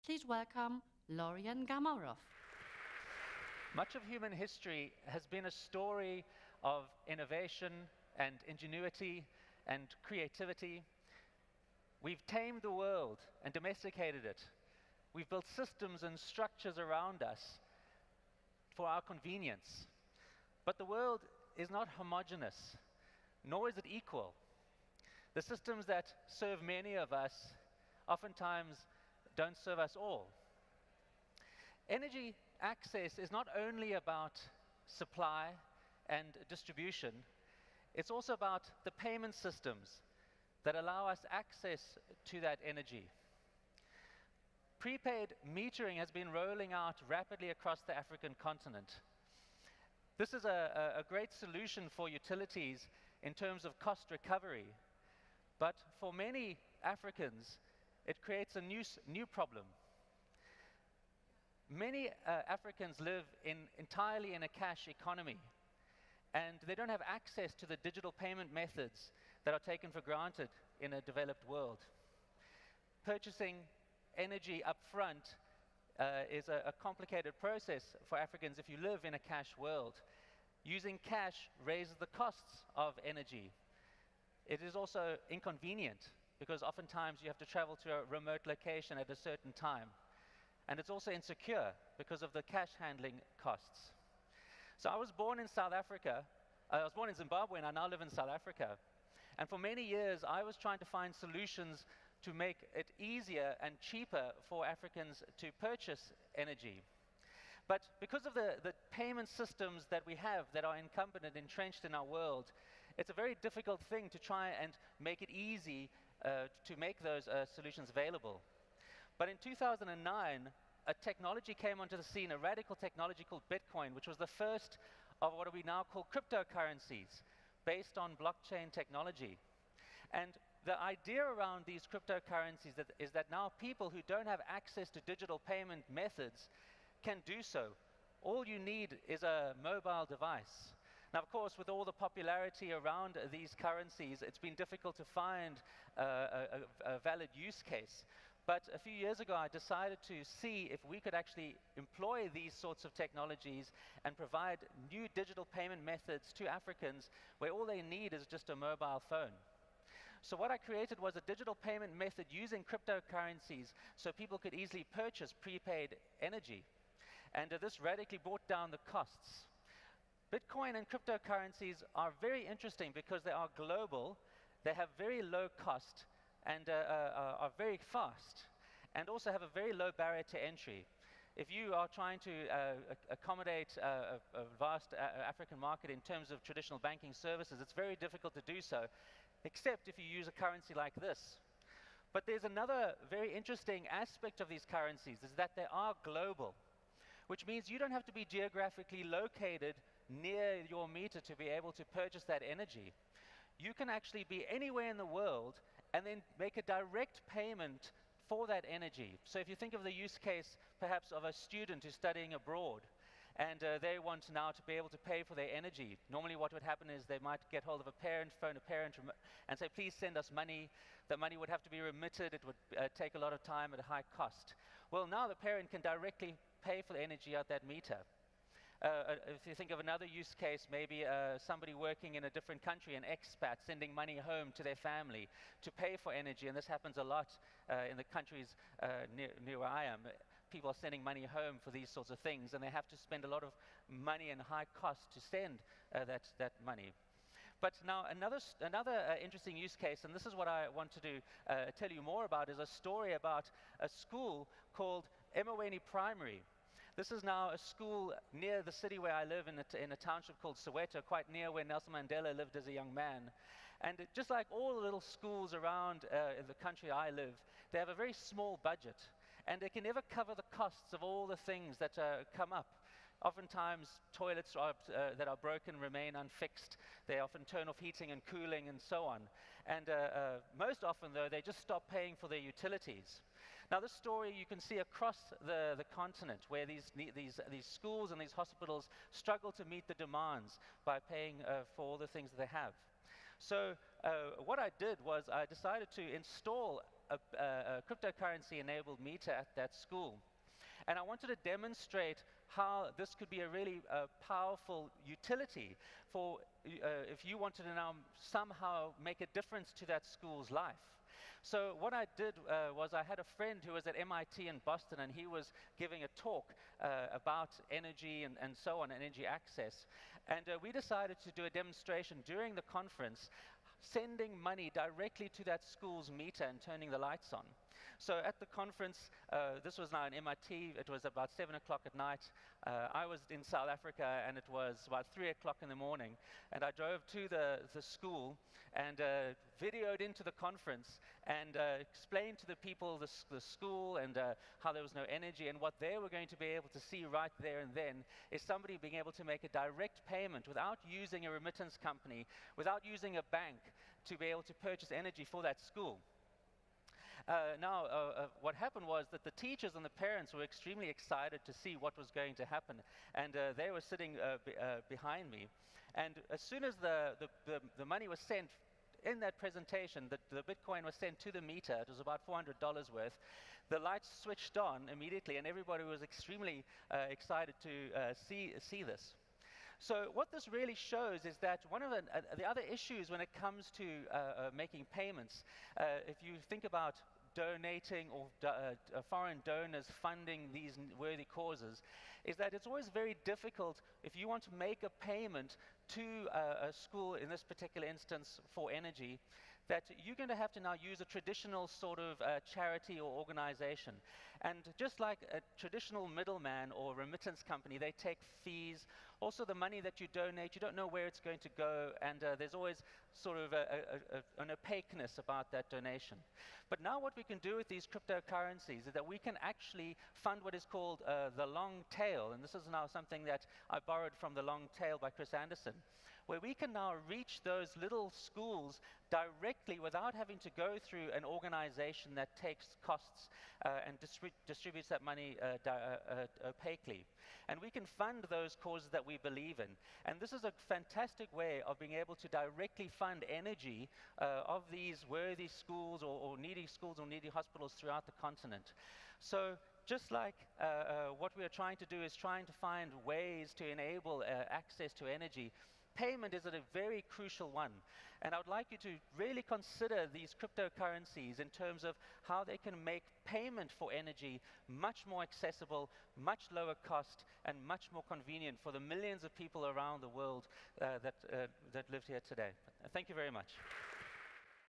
Please welcome Lorien Gamaroff. Much of human history has been a story of innovation and ingenuity and creativity. We've tamed the world and domesticated it. We've built systems and structures around us for our convenience. But the world is not homogeneous, nor is it equal. The systems that serve many of us oftentimes don't serve us all. Energy access is not only about supply and distribution, it's also about the payment systems that allow us access to that energy. Prepaid metering has been rolling out rapidly across the African continent. This is a great solution for utilities in terms of cost recovery, but for many Africans, it creates a new problem. Many Africans live entirely in a cash economy, and they don't have access to the digital payment methods that are taken for granted in a developed world. Purchasing energy up front is a complicated process for Africans if you live in a cash world. Using cash raises the costs of energy. It is also inconvenient because oftentimes you have to travel to a remote location at a certain time. And it's also insecure because of the cash handling costs. So I was born in South Africa. I was born in Zimbabwe, and I now live in South Africa. And for many years, I was trying to find solutions to make it easier and cheaper for Africans to purchase energy. But because of the payment systems that we have that are incumbent and entrenched in our world, it's a very difficult thing to try and make it easy to make those solutions available. But in 2009, a technology came onto the scene, a radical technology called Bitcoin, which was the first of what we now call cryptocurrencies, based on blockchain technology. And the idea around these cryptocurrencies is that now people who don't have access to digital payment methods can do so. All you need is a mobile device. Now, of course, with all the popularity around these currencies, it's been difficult to find a valid use case. But a few years ago, I decided to see if we could actually employ these sorts of technologies and provide new digital payment methods to Africans where all they need is just a mobile phone. So what I created was a digital payment method using cryptocurrencies so people could easily purchase prepaid energy. And this radically brought down the costs. Bitcoin and cryptocurrencies are very interesting because they are global, they have very low cost, and are very fast, and also have a very low barrier to entry. If you are trying to accommodate a vast African market in terms of traditional banking services, it's very difficult to do so, except if you use a currency like this. But there's another very interesting aspect of these currencies, is that they are global, which means you don't have to be geographically located near your meter to be able to purchase that energy. You can actually be anywhere in the world and then make a direct payment for that energy. So if you think of the use case, perhaps, of a student who's studying abroad, and they want now to be able to pay for their energy. Normally what would happen is they might get hold of a parent, phone a parent, and say, please send us money. The money would have to be remitted. It would take a lot of time at a high cost. Well, now the parent can directly pay for the energy at that meter. If you think of another use case, maybe somebody working in a different country, an expat, sending money home to their family to pay for energy, and this happens a lot in the countries near where I am. People are sending money home for these sorts of things, and they have to spend a lot of money and high cost to send that money. But now another interesting use case, and this is what I want to tell you more about, is a story about a school called Emoweni Primary. This is now a school near the city where I live, in a township called Soweto, quite near where Nelson Mandela lived as a young man. And just like all the little schools around in the country I live, they have a very small budget, and they can never cover the costs of all the things that come up. Oftentimes, toilets that are broken remain unfixed. They often turn off heating and cooling and so on. And most often, though, they just stop paying for their utilities. Now, this story you can see across the continent, where these schools and these hospitals struggle to meet the demands by paying for all the things that they have. So what I did was I decided to install a cryptocurrency-enabled meter at that school. And I wanted to demonstrate how this could be a really powerful utility for if you wanted to now somehow make a difference to that school's life. So what I did was I had a friend who was at MIT in Boston, and he was giving a talk about energy and so on, energy access. And we decided to do a demonstration during the conference, sending money directly to that school's meter and turning the lights on. So at the conference, this was now in MIT, it was about 7 o'clock at night. I was in South Africa, and it was about 3 o'clock in the morning. And I drove to the school and videoed into the conference and explained to the people the school and how there was no energy, and what they were going to be able to see right there and then is somebody being able to make a direct payment without using a remittance company, without using a bank, to be able to purchase energy for that school. What happened was that the teachers and the parents were extremely excited to see what was going to happen, and they were sitting behind me. And as soon as the money was sent in that presentation, the Bitcoin was sent to the meter, it was about $400 worth, the lights switched on immediately, and everybody was extremely excited to see this. So what this really shows is that one of the other issues when it comes to making payments, if you think about donating or foreign donors funding these worthy causes, is that it's always very difficult if you want to make a payment to a school, in this particular instance for energy, that you're going to have to now use a traditional sort of charity or organization. And just like a traditional middleman or remittance company, they take fees. Also, the money that you donate, you don't know where it's going to go, and there's always sort of an opaqueness about that donation. But now what we can do with these cryptocurrencies is that we can actually fund what is called the long tail, and this is now something that I borrowed from The Long Tail by Chris Anderson, where we can now reach those little schools directly without having to go through an organization that takes costs and distributes that money opaquely. And we can fund those causes that we believe in. And this is a fantastic way of being able to directly fund energy of these worthy schools or needy schools or needy hospitals throughout the continent. So just like what we are trying to do is trying to find ways to enable access to energy, payment is a very crucial one. And I would like you to really consider these cryptocurrencies in terms of how they can make payment for energy much more accessible, much lower cost, and much more convenient for the millions of people around the world that live here today. Thank you very much.